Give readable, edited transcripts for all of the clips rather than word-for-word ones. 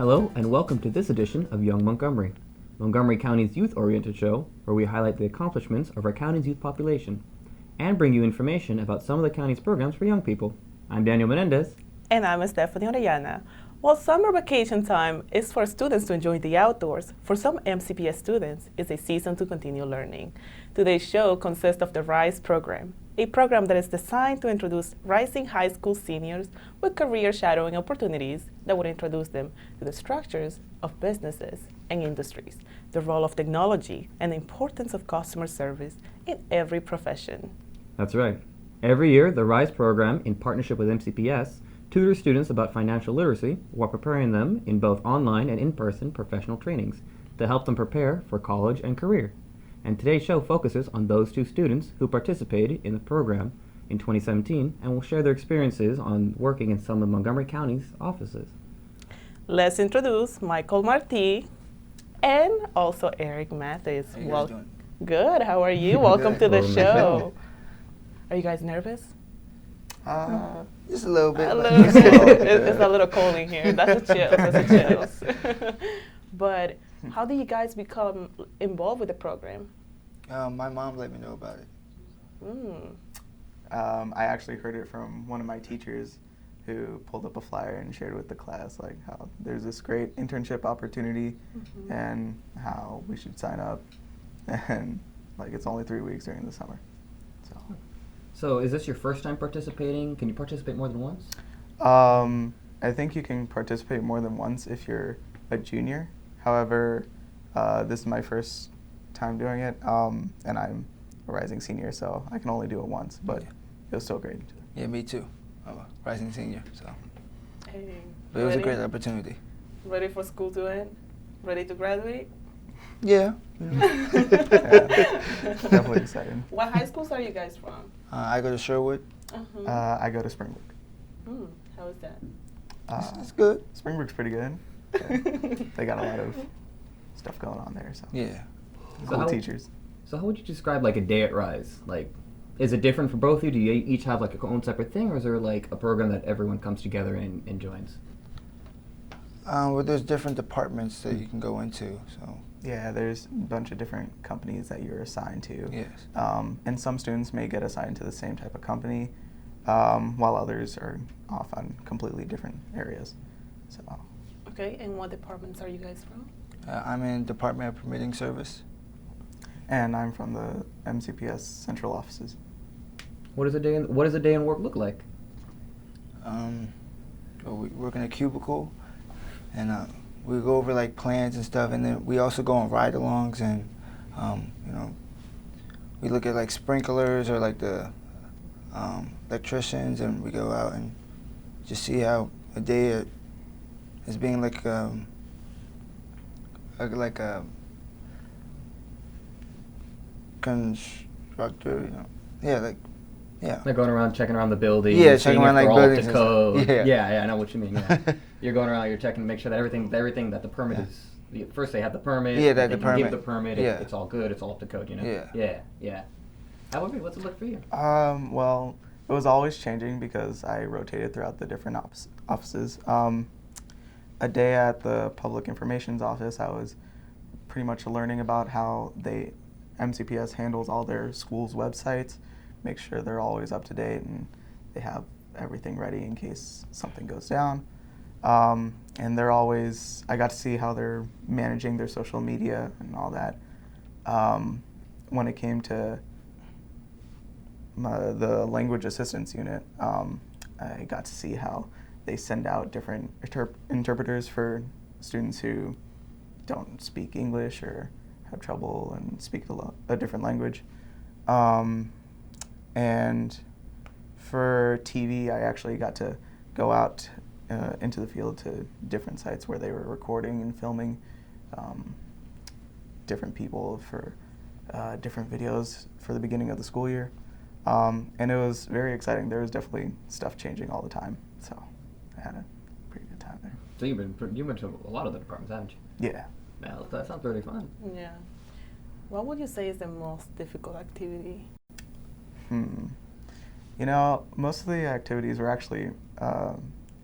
Hello and welcome to this edition of Young Montgomery, Montgomery County's youth-oriented show where we highlight the accomplishments of our county's youth population and bring you information about some of the county's programs for young people. I'm Daniel Menéndez. And I'm Estefany Orellana. While summer vacation time is for students to enjoy the outdoors, for some MCPS students, it's a season to continue learning. Today's show consists of the RISE program, a program that is designed to introduce rising high school seniors with career shadowing opportunities that would introduce them to the structures of businesses and industries, the role of technology, and the importance of customer service in every profession. That's right. Every year, the RISE program, in partnership with MCPS, tutors students about financial literacy while preparing them in both online and in-person professional trainings to help them prepare for college and career. And today's show focuses on those two students who participated in the program in 2017 and will share their experiences on working in some of Montgomery County's offices. Let's introduce Michael Marti and also Eric Mathis. How you guys doing? Good. How are you? Welcome to the show. Are you guys nervous? Just a little bit. It's a little cold in here. That's a chill. That's a chills. But how did you guys become involved with the program? My mom let me know about it. I actually heard it from one of my teachers who pulled up a flyer and shared with the class like how there's this great internship opportunity and how we should sign up, and like it's only 3 weeks during the summer. So is this your first time participating? Can you participate more than once? I think you can participate more than once if you're a junior. However, this is my first time doing it, and I'm a rising senior, so I can only do it once, but it was so great. Yeah, me too. I'm a rising senior, so. Hey, But it was a great opportunity. Ready for school to end? Ready to graduate? Yeah. Definitely excited. What high schools are you guys from? I go to Sherwood. I go to Springbrook. How is that? It's good. Springbrook's pretty good. They got a lot of stuff going on there, so. Yeah. Cool teachers. So how would you describe like a day at RISE? Like, is it different for both of you? Do you each have like a own separate thing, or is there like a program that everyone comes together and joins? Well, there's different departments that you can go into, so. Yeah, there's a bunch of different companies that you're assigned to. Yes. And some students may get assigned to the same type of company, while others are off on completely different areas. So. Okay, and what departments are you guys from? I'm in Department of Permitting Service. And I'm from the MCPS central offices. What does a day in work look like? Well, we work in a cubicle, and we go over like plans and stuff, and then we also go on ride-alongs, and we look at like sprinklers or like the electricians, and we go out and just see how a day is being like a constructor, Like going around checking around the building. Yeah, seeing checking around if like they're all up buildings to and code. stuff. Yeah, I know what you mean. Yeah. You're going around, you're checking to make sure that everything that the permit is. First they have the permit. Yeah, that they the can give permit. the permit. Yeah. It's all good. It's all up to code. You know. Yeah. However, what's it look for you? Well, it was always changing because I rotated throughout the different offices. A day at the Public Information's office, I was pretty much learning about how MCPS handles all their schools' websites, make sure they're always up to date and they have everything ready in case something goes down. And I got to see how they're managing their social media and all that. When it came to the language assistance unit, I got to see how they send out different interpreters for students who don't speak English or have trouble and speak a different language. And for TV, I actually got to go out into the field to different sites where they were recording and filming different people for different videos for the beginning of the school year. And it was very exciting. There was definitely stuff changing all the time, so I had a pretty good time there. So you've been to a lot of the departments, haven't you? Yeah. Well, that sounds pretty fun. Yeah. What would you say is the most difficult activity? Most of the activities were actually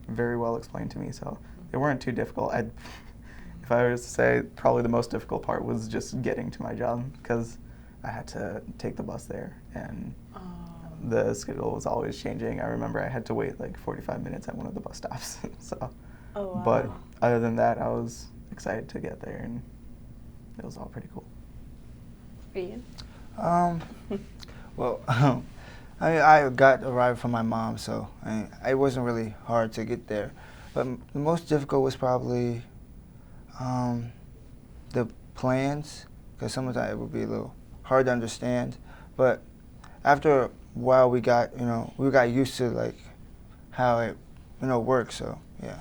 very well explained to me, so they weren't too difficult. If I was to say, probably the most difficult part was just getting to my job because I had to take the bus there, and the schedule was always changing. I remember I had to wait like 45 minutes at one of the bus stops. So, wow. But other than that, I was excited to get there, and it was all pretty cool. Ian? Well, I got a ride from my mom, so it wasn't really hard to get there. But the most difficult was probably the plans, because sometimes it would be a little hard to understand. But after a while, we got used to like how it works. So yeah.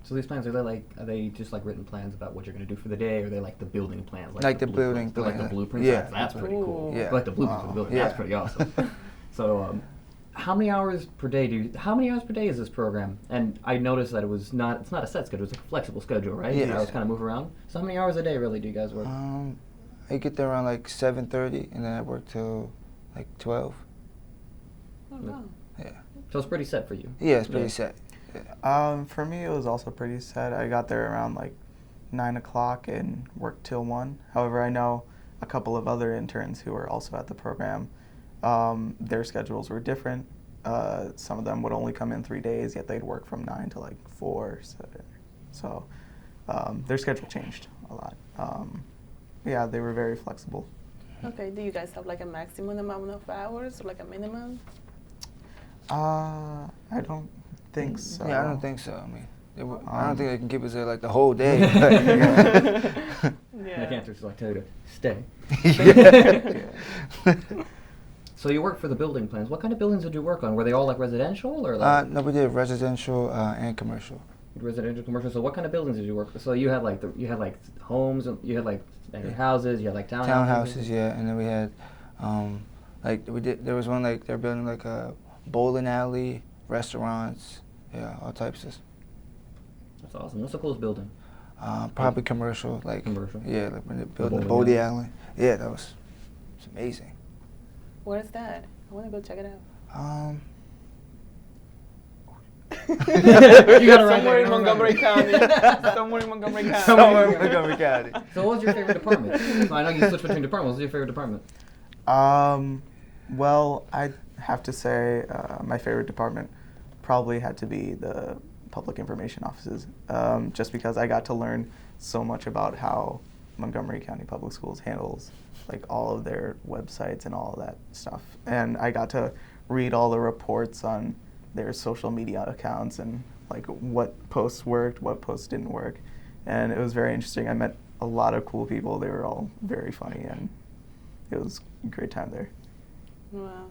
So these plans, are they just like written plans about what you're going to do for the day, or are they like the building plans? Like the building They're like the blueprints? Yeah. That's pretty cool. Yeah. They're like the blueprints for the building. Yeah. That's pretty awesome. So how many hours per day is this program? And I noticed that it's not a set schedule, it's like a flexible schedule, right? Yeah. You know, it's kind of move around. So how many hours a day really do you guys work? I get there around like 7:30, and then I work till like 12. Oh, wow. Yeah. So it's pretty set for you. Yeah, it's pretty set. For me, it was also pretty set. I got there around like 9 o'clock and worked till 1. However, I know a couple of other interns who were also at the program. Their schedules were different. Some of them would only come in 3 days, yet they'd work from 9 to like 4. So their schedule changed a lot. Yeah, they were very flexible. Okay, do you guys have like a maximum amount of hours or like a minimum? I don't think so. Yeah, I don't think so. I mean, I don't think they can keep us there like the whole day. Yeah. I can't just like tell you to stay. Yeah. So you worked for the building plans. What kind of buildings did you work on? Were they all like residential or like No, we did residential and commercial. residential, commercial? So what kind of buildings did you work? So you had like homes, you had like houses, you had like townhouses. Townhouses, yeah, and then we had there was one like they're building like a bowling alley, restaurants, yeah, all types of. That's awesome. What's the coolest building? Probably commercial, like Commercial. Yeah, like when they built the bowling bowling alley. Yeah, that was amazing. Where is that? I want to go check it out. You gotta write Somewhere that in down. Montgomery County. Somewhere in Montgomery County. Somewhere in Montgomery County. So what was your favorite department? So I know you switched between departments. What was your favorite department? Well, I'd have to say my favorite department probably had to be the public information offices, just because I got to learn so much about how Montgomery County Public Schools handles like all of their websites and all of that stuff. And I got to read all the reports on their social media accounts and like what posts worked, what posts didn't work. And it was very interesting. I met a lot of cool people. They were all very funny, and it was a great time there. Wow,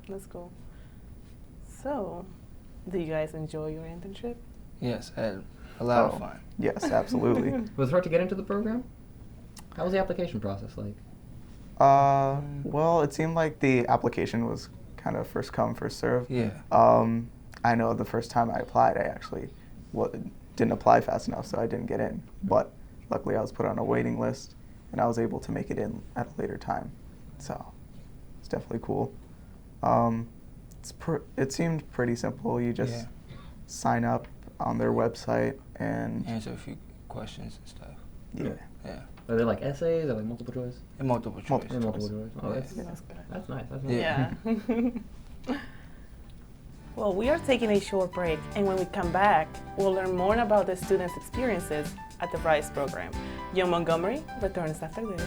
that's cool. So, do you guys enjoy your internship? Yes, I had a lot of fun. Yes, absolutely. Was it hard to get into the program? How was the application process like? Well, it seemed like the application was kind of first come, first serve. Yeah. I know the first time I applied, I actually didn't apply fast enough, so I didn't get in. But luckily, I was put on a waiting list, and I was able to make it in at a later time. So it's definitely cool. It seemed pretty simple. You just sign up on their website and Answer a few questions and stuff. yeah. Are they like essays or like multiple choice? And multiple choice. And multiple choice. Oh, that's good. that's nice. That's nice. Yeah. Well, we are taking a short break, and when we come back, we'll learn more about the students' experiences at the RISE program. Young Montgomery returns after this.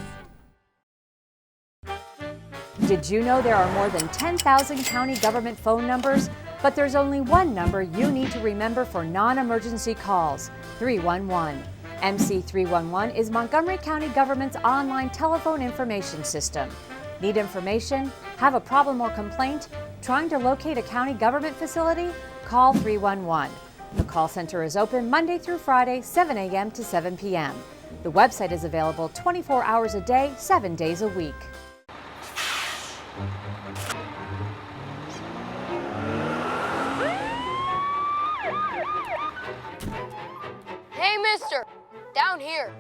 Did you know there are more than 10,000 county government phone numbers? But there's only one number you need to remember for non-emergency calls, 311. MC 311 is Montgomery County government's online telephone information system. Need information? Have a problem or complaint? Trying to locate a county government facility? Call 311. The call center is open Monday through Friday, 7 a.m. to 7 p.m. The website is available 24 hours a day, 7 days a week. Hey, mister, down here.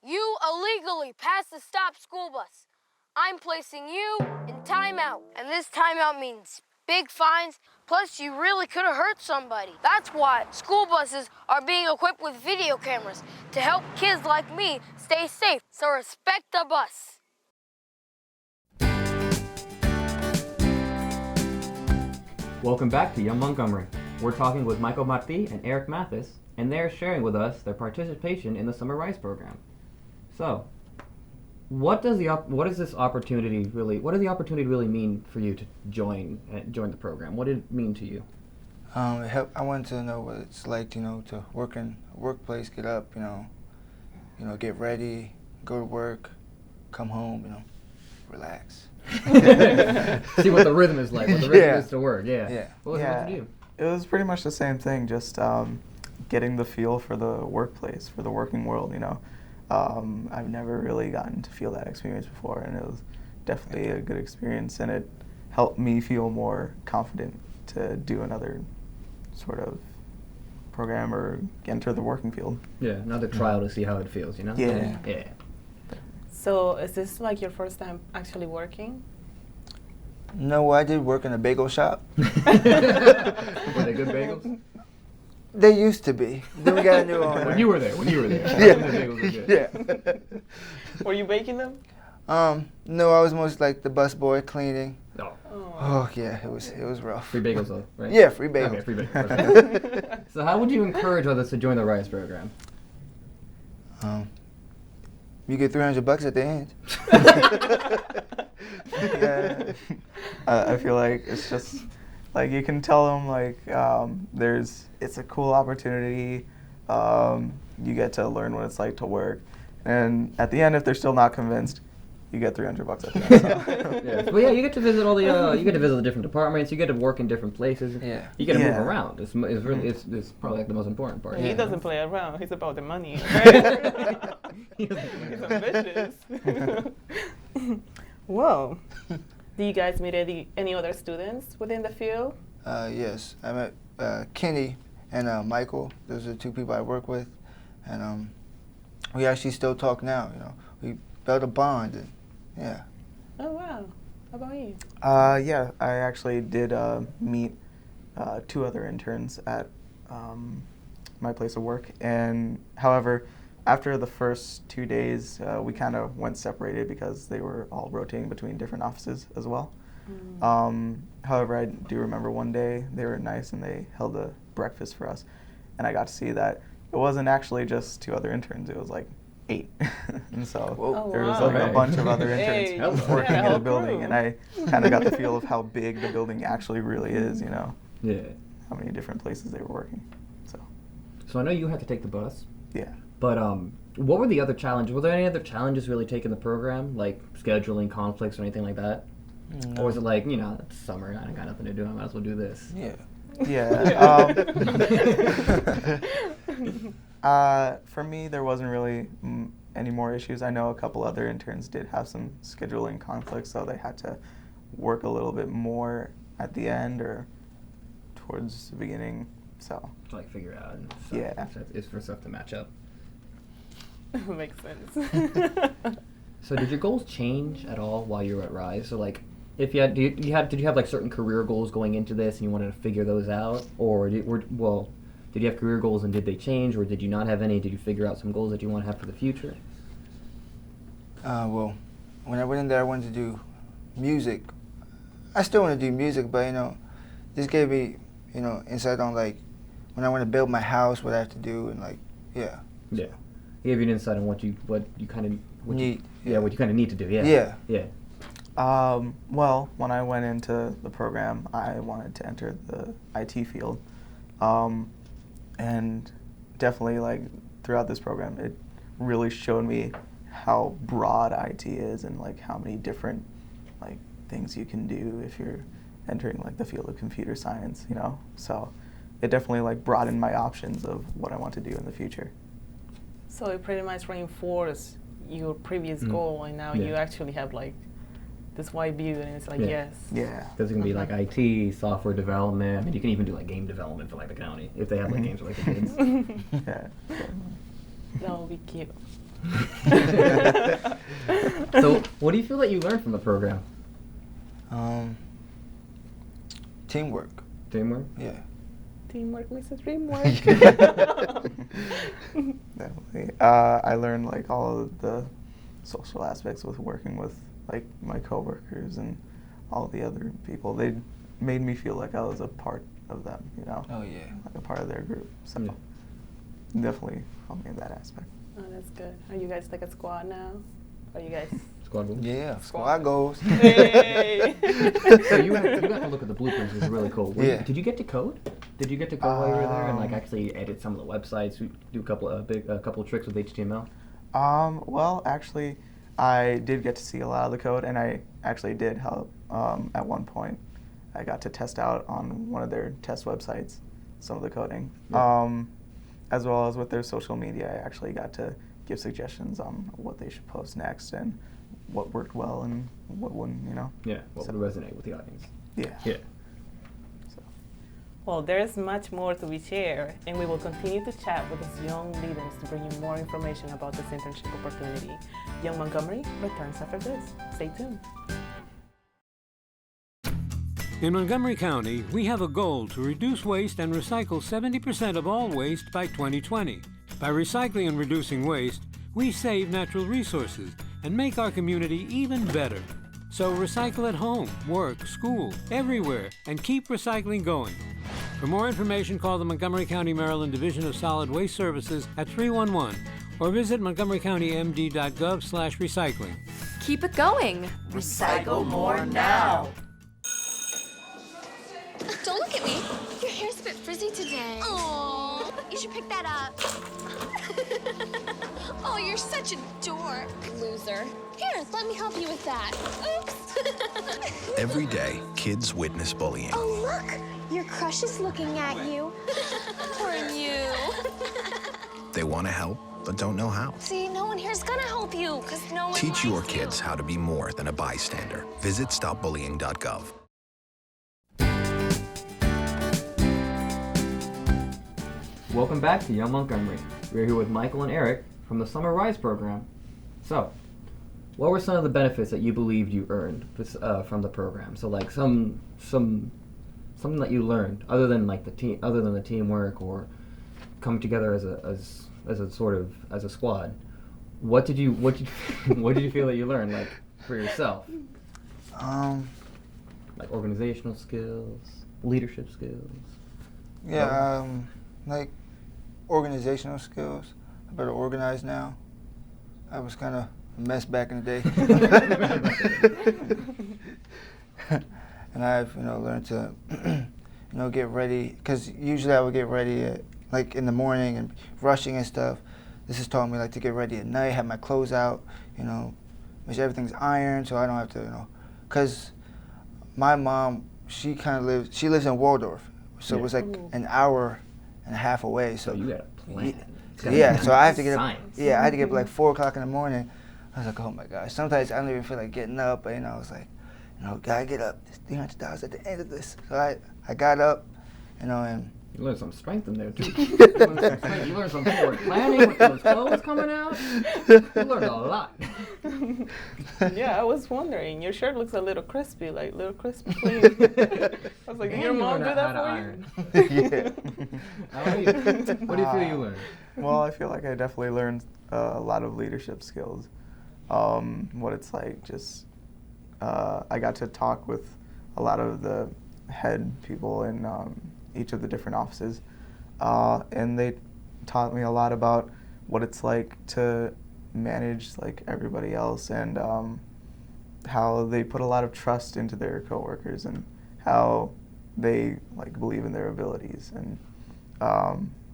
You illegally passed the stop school bus. I'm placing you in timeout, and this timeout means big fines. Plus, you really could have hurt somebody. That's why school buses are being equipped with video cameras to help kids like me stay safe. So respect the bus. Welcome back to Young Montgomery. We're talking with Michael Marti and Eric Mathis, and they're sharing with us their participation in the Summer Rise program. So, what does the opportunity really mean for you to join the program? What did it mean to you? I wanted to know what it's like, to work in a workplace, get up, get ready, go to work, come home, relax. See what the rhythm is like, what the rhythm is to work, yeah. What was it like for you? It was pretty much the same thing, just getting the feel for the workplace, for the working world, I've never really gotten to feel that experience before, and it was definitely a good experience, and it helped me feel more confident to do another sort of program or enter the working field. Yeah, another trial to see how it feels, Yeah. So is this like your first time actually working? No, I did work in a bagel shop. Were they good bagels? They used to be. Then we got a new owner. When you were there. Yeah. The bagels were good. Yeah. Were you baking them? No, I was most like the busboy cleaning. No. Oh yeah, it was rough. Free bagels though, right? Yeah, free bagels. Okay, free bagels. So how would you encourage others to join the Rise program? You get $300 at the end. Yeah. I feel like it's just like you can tell them like it's a cool opportunity. You get to learn what it's like to work, and at the end, if they're still not convinced, you get $300 at the end. So. Yeah. Well, yeah, you get to visit all the you get to visit the different departments. You get to work in different places. Yeah. You get to move around. It's really it's probably like the most important part. He doesn't play around. He's about the money. Right? He's ambitious. Whoa. Do you guys meet any other students within the field? Yes, I met Kenny and Michael. Those are the two people I work with, and we actually still talk now. We built a bond, and yeah. Oh wow. How about you? Yeah, I actually did meet 2 other interns at my place of work, and however, after the first 2 days, we kind of went separated because they were all rotating between different offices as well. However, I do remember one day they were nice and they held a breakfast for us, and I got to see that it wasn't actually just 2 other interns, it was like 8. And so there was like a bunch of other interns working in the building, and I kind of got the feel of how big the building actually really is, Yeah. how many different places they were working. So I know you had to take the bus. Yeah. But what were the other challenges? Were there any other challenges really taking the program, like scheduling conflicts or anything like that? No. Or was it like, it's summer, I got nothing to do, I might as well do this? Yeah. Yeah. For me, there wasn't really any more issues. I know a couple other interns did have some scheduling conflicts, so they had to work a little bit more at the end or towards the beginning. So To like figure it out and stuff. Yeah. It's for stuff to match up. Makes sense. So did your goals change at all while you were at Rise? So like, if you had, did you have like certain career goals going into this and you wanted to figure those out? Or did you have career goals and did they change, or did you not have any? Did you figure out some goals that you want to have for the future? Well, when I went in there, I wanted to do music. I still want to do music, but this gave me, insight on like when I want to build my house, what I have to do, and like, yeah. Yeah. It gave you an insight on what you kind of Need. what you kind of need to do. Yeah. Yeah. Yeah. Well, when I went into the program, I wanted to enter the IT field. And definitely, like, throughout this program, it really showed me how broad IT is and, like, how many different, like, things you can do if you're entering, like, the field of computer science, So it definitely, like, broadened my options of what I want to do in the future. So it pretty much reinforced your previous goal, and now you actually have, like, this wide view, and it's like, yes. Yeah. Because it can be like IT, software development. I mean, you can even do like game development for like the county if they have like games for like the kids. Yeah. That would be cute. So, what do you feel that you learned from the program? Teamwork. Teamwork? Yeah. Teamwork makes the dream work. Definitely. I learned like all of the social aspects with working with like my coworkers and all the other people. They made me feel like I was a part of them, you know? Oh, yeah. Like a part of their group. So Yeah. definitely helped me in that aspect. Oh, that's good. Are you guys like a squad now? Are you guys? Squad goals? Yeah, squad goals. Hey. So you got to look at the blueprints, which is really cool. Yeah. Did you get to code? Did you get to go while you were there and like actually edit some of the websites, do a couple of tricks with HTML? Well, actually, I did get to see a lot of the code, and I actually did help at one point. I got to test out on one of their test websites some of the coding, as well as with their social media. I actually got to give suggestions on what they should post next and what worked well and what wouldn't, you know? Yeah, what would resonate with the audience? Yeah. Yeah. Well, there's much more to be shared, and we will continue to chat with these young leaders to bring you more information about this internship opportunity. Young Montgomery returns after this. Stay tuned. In Montgomery County, we have a goal to reduce waste and recycle 70% of all waste by 2020. By recycling and reducing waste, we save natural resources and make our community even better. So recycle at home, work, school, everywhere, and keep recycling going. For more information, call the Montgomery County, Maryland Division of Solid Waste Services at 311 or visit montgomerycountymd.gov/recycling. Keep it going. Recycle more now. Don't look at me. Your hair's a bit frizzy today. Oh, you should pick that up. Oh, you're such a dork. Loser. Here, let me help you with that. Oops. Every day, kids witness bullying. Oh, look. Your crush is looking at you. Poor you. They want to help, but don't know how. See, no one here's gonna help you, because no one Teach your likes you. kids how to be more than a bystander. Visit stopbullying.gov. Welcome back to Young Montgomery. We're here with Michael and Eric from the Summer Rise program. So, what were some of the benefits that you believed you earned from the program? So, like something that you learned other than like the teamwork or coming together as a squad. What did you feel that you learned like for yourself? Like organizational skills, leadership skills. Yeah, like organizational skills. I'm better organized now. I was kind of a mess back in the day. And I've learned to get ready, because usually I would get ready like in the morning and rushing and stuff. This has taught me like to get ready at night, have my clothes out, make sure everything's ironed so I don't have to, because my mom, she lives in Waldorf, so it was like an hour and a half away. So you got a plan. Yeah, so I have to get up. Science. Yeah, I had to get up like 4 o'clock in the morning. I was like, oh my gosh. Sometimes I don't even feel like getting up, but I was like, gotta get up. There's $300 at the end of this. So I got up, and you learned some strength in there too. You learned some forward planning with those clothes coming out. You learned a lot. Yeah, I was wondering. Your shirt looks a little crispy, like little crispy clean. I was like, did your mom do that for you? yeah. What do you feel you learned? Well, I feel like I definitely learned a lot of leadership skills. What it's like, just I got to talk with a lot of the head people in each of the different offices, and they taught me a lot about what it's like to manage like everybody else, and how they put a lot of trust into their coworkers and how they like believe in their abilities, and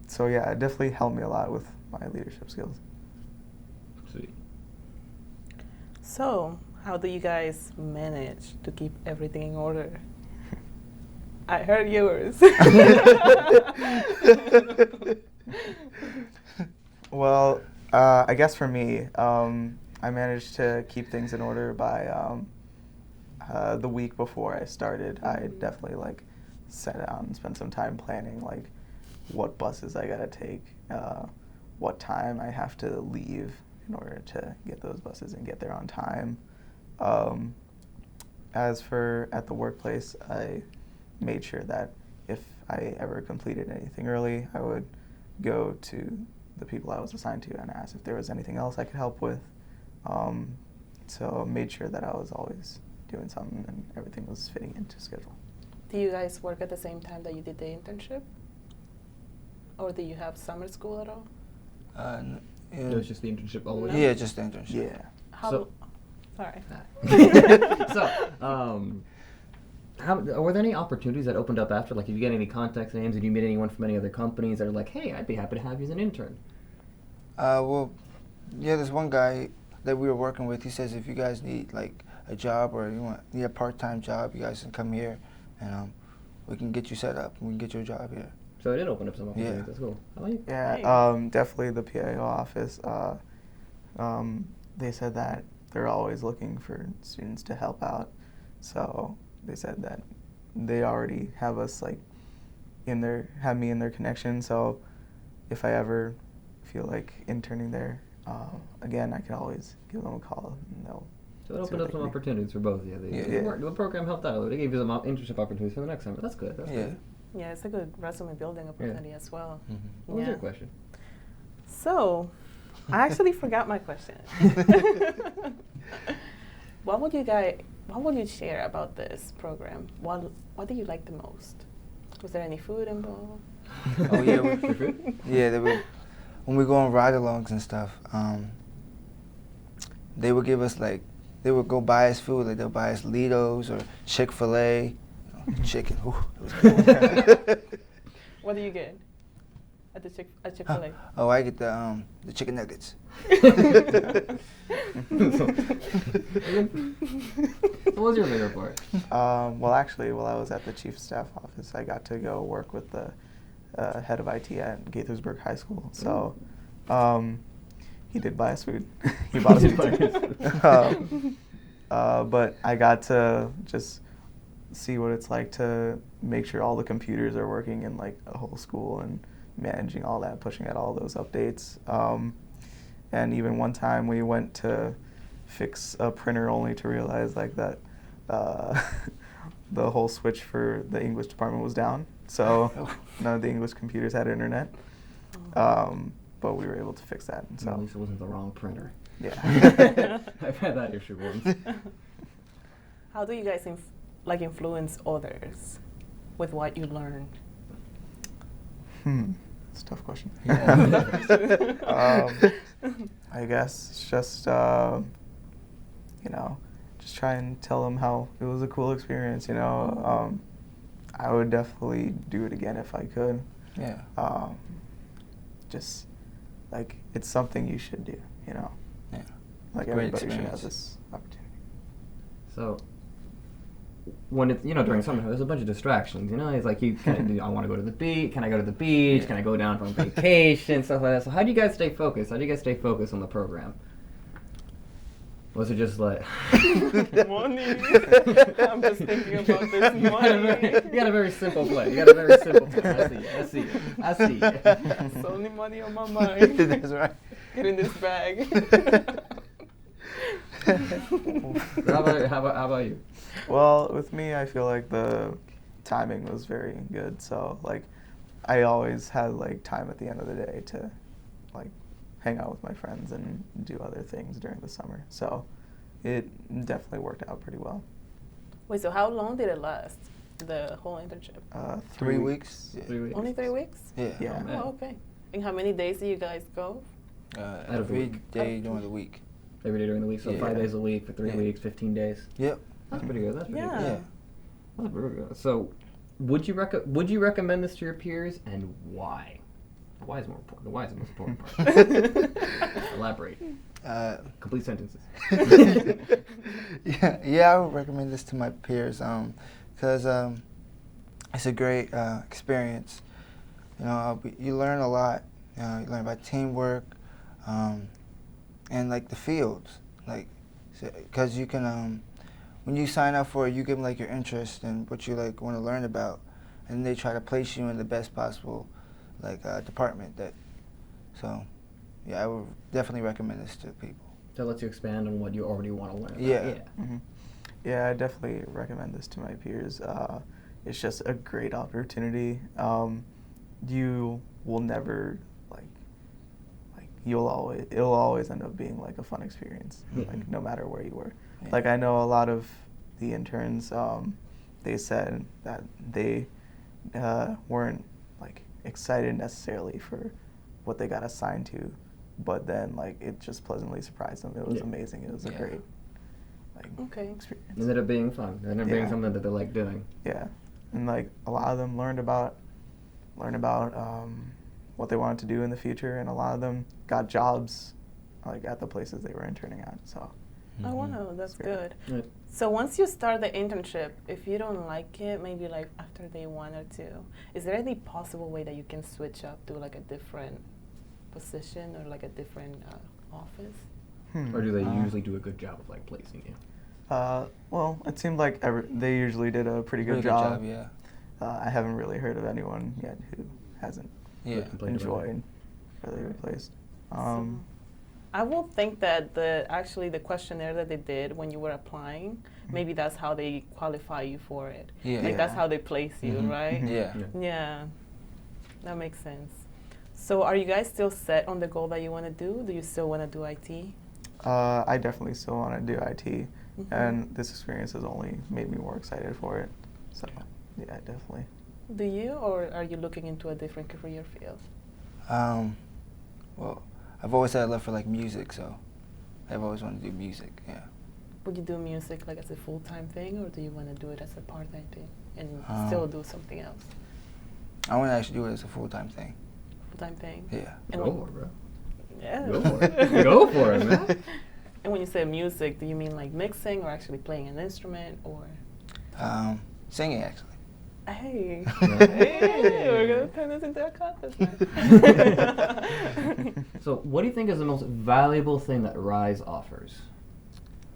so yeah, it definitely helped me a lot with my leadership skills. Sweet. So, how do you guys manage to keep everything in order? I heard yours. Well, I guess for me, I managed to keep things in order by the week before I started. I definitely like sat down and spent some time planning like what buses I gotta take, what time I have to leave in order to get those buses and get there on time. As for at the workplace, I made sure that if I ever completed anything early, I would go to the people I was assigned to and ask if there was anything else I could help with. So made sure that I was always doing something and everything was fitting into schedule. Do you guys work at the same time that you did the internship? Or do you have summer school at all? It was just the internship all the way? No? Yeah, just the internship. Yeah. So- Sorry. Were there any opportunities that opened up after? Like, did you get any contact names? Did you meet anyone from any other companies that are like, hey, I'd be happy to have you as an intern? Well, yeah, there's one guy that we were working with. He says if you guys need like a job or need a part-time job, you guys can come here and we can get you set up. We can get you a job here. So it did open up some opportunities. Yeah. That's cool. I like it. Yeah, definitely the PIO office. They said that they're always looking for students to help out. So they said that they already have us like have me in their connection. So if I ever feel like interning there again, I can always give them a call and they'll. So it opened up some opportunities for both of you. The program helped out. They gave you some internship opportunities for the next summer. That's good. That's good. Yeah, it's a good resume building opportunity as well. Mm-hmm. What was your question? So, I actually forgot my question. What would you share about this program? What do you like the most? Was there any food involved? Oh yeah, when we go on ride-alongs and stuff, they would give us they would go buy us food, like they'll buy us Litos or Chick-fil-A, chicken. Ooh, it was good. What do you get at Chick-fil-A? Oh, I get the chicken nuggets. What was your favorite part? Well, actually, while I was at the chief of staff office, I got to go work with the head of IT at Gaithersburg High School. So he did buy us food. He bought us food. But I got to just see what it's like to make sure all the computers are working in like a whole school and managing all that, pushing out all those updates. And even one time we went to fix a printer only to realize like that the whole switch for the English department was down. So none of the English computers had internet. But we were able to fix that. And so at least it wasn't the wrong printer. Yeah. I've had that issue once. How do you guys influence others with what you learned? It's a tough question. Yeah. I guess it's just, just try and tell them how it was a cool experience, I would definitely do it again if I could. Yeah. Just, like, it's something you should do, Yeah. Like, Great everybody should have experience. this opportunity. So, when it's, during summer, there's a bunch of distractions, It's like, I want to go to the beach, can I go to the beach, can I go down for vacation, stuff like that. So how do you guys stay focused? How do you guys stay focused on the program? Was it just like... Money. I'm just thinking about this money. You got a very simple play. I see it. It's only money on my mind. That's right. Get in this bag. How about you? Well, with me, I feel like the timing was very good. So, like, I always had, like, time at the end of the day to, like, hang out with my friends and do other things during the summer. So it definitely worked out pretty well. Wait, so how long did it last, the whole internship? 3 weeks. Yeah. 3 weeks. Only 3 weeks? Yeah. Oh, okay. And how many days do you guys go? Every day during the week. Every day during the week, so 5 days a week for 3 weeks, 15 days. Yep. That's pretty good. That's pretty good. Yeah. That's pretty good. So, would you recommend this to your peers, and why? Why is more important? Why is the most important part? Elaborate. Complete sentences. Yeah, I would recommend this to my peers because it's a great experience. You learn a lot. You learn about teamwork and like the fields, because you can when you sign up for it, you give them like your interest and what you like want to learn about, and they try to place you in the best possible department. So I would definitely recommend this to people. That lets you expand on what you already want to learn about. Yeah. Yeah, I definitely recommend this to my peers. it's just a great opportunity. You will never it'll always end up being like a fun experience, like no matter where you were. Yeah. Like I know a lot of the interns, they said that they weren't like excited necessarily for what they got assigned to, but then like it just pleasantly surprised them. It was amazing. It was a great experience. It ended up being fun. It ended up being something that they like doing. Yeah, and like a lot of them learned about what they wanted to do in the future, and a lot of them got jobs like at the places they were interning at. So. Oh wow, that's good. Right. So once you start the internship, if you don't like it, maybe like after day 1 or 2, is there any possible way that you can switch up to like a different position or like a different office? Or do they usually do a good job of like placing you? Well, it seemed like they usually did a pretty good job. Yeah. I haven't really heard of anyone yet who hasn't enjoyed where they were placed. I will think that the questionnaire that they did when you were applying, maybe that's how they qualify you for it. Yeah. Like that's how they place you, right? Yeah. Yeah, that makes sense. So are you guys still set on the goal that you want to do? Do you still want to do IT? I definitely still want to do IT, and this experience has only made me more excited for it. So, yeah, definitely. Do you, or are you looking into a different career field? Well, I've always had a love for like music, so I've always wanted to do music. Yeah. Would you do music like as a full-time thing, or do you want to do it as a part-time thing and still do something else? I want to actually do it as a full-time thing. Full-time thing? Yeah. And Go for it, bro. Yeah. Go for it. Go for it, man. And when you say music, do you mean like mixing or actually playing an instrument or? Singing, actually. Hey, hey, we're gonna turn this into a contest now. So what do you think is the most valuable thing that RISE offers?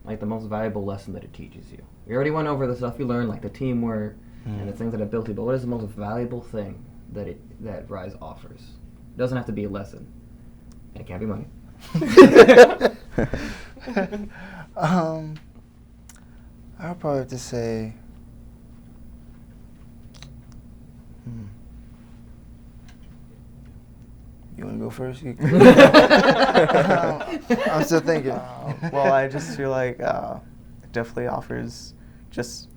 Like the most valuable lesson that it teaches you? We already went over the stuff you learned, like the teamwork and the things that it built you, but what is the most valuable thing that RISE offers? It doesn't have to be a lesson. And it can't be money. I would probably have to say, you want to go first? I'm still thinking. Well, I just feel like it definitely offers just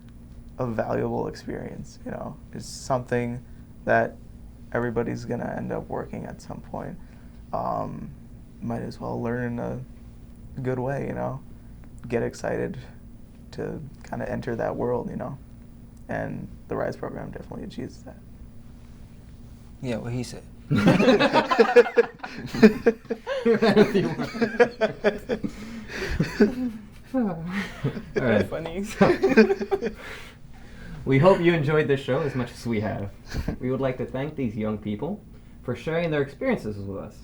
a valuable experience. You know, it's something that everybody's gonna end up working at some point. Might as well learn in a good way. You know, get excited to kind of enter that world. You know, and the RISE program definitely achieves that. Yeah, what he said. All right. Funny. We hope you enjoyed this show as much as we have. We would like to thank these young people for sharing their experiences with us.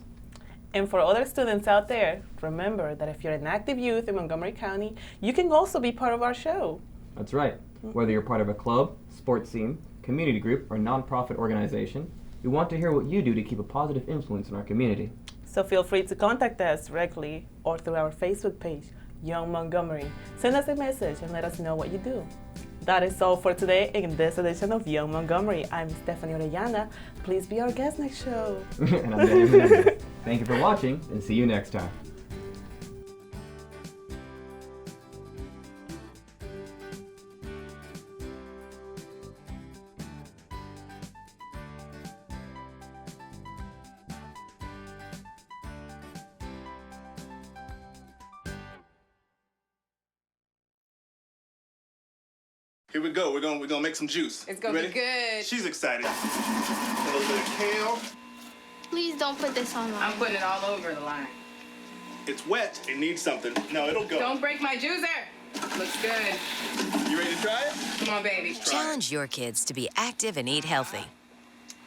And for other students out there, remember that if you're an active youth in Montgomery County, you can also be part of our show. That's right. Whether you're part of a club, sports team, community group, or nonprofit organization, we want to hear what you do to keep a positive influence in our community. So feel free to contact us directly or through our Facebook page, Young Montgomery. Send us a message and let us know what you do. That is all for today in this edition of Young Montgomery. I'm Estefany Orellana. Please be our guest next show. And I'm Menéndez. Thank you for watching, and see you next time. Here we go. We're gonna make some juice. It's gonna be good. She's excited. A little bit of kale. Please don't put this on. I'm putting it all over the line. It's wet. It needs something. No, it'll go. Don't break my juicer. Looks good. You ready to try it? Come on, baby. Challenge your kids to be active and eat healthy.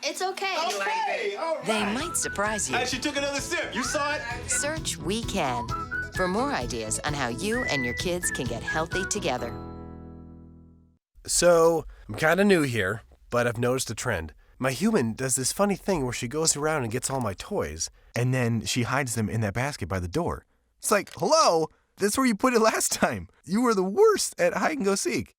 It's okay. Okay, all right. They might surprise you. Hey, she took another sip. You saw it? Search We Can for more ideas on how you and your kids can get healthy together. So, I'm kind of new here, but I've noticed a trend. My human does this funny thing where she goes around and gets all my toys, and then she hides them in that basket by the door. It's like, hello, that's where you put it last time. You were the worst at hide and go seek.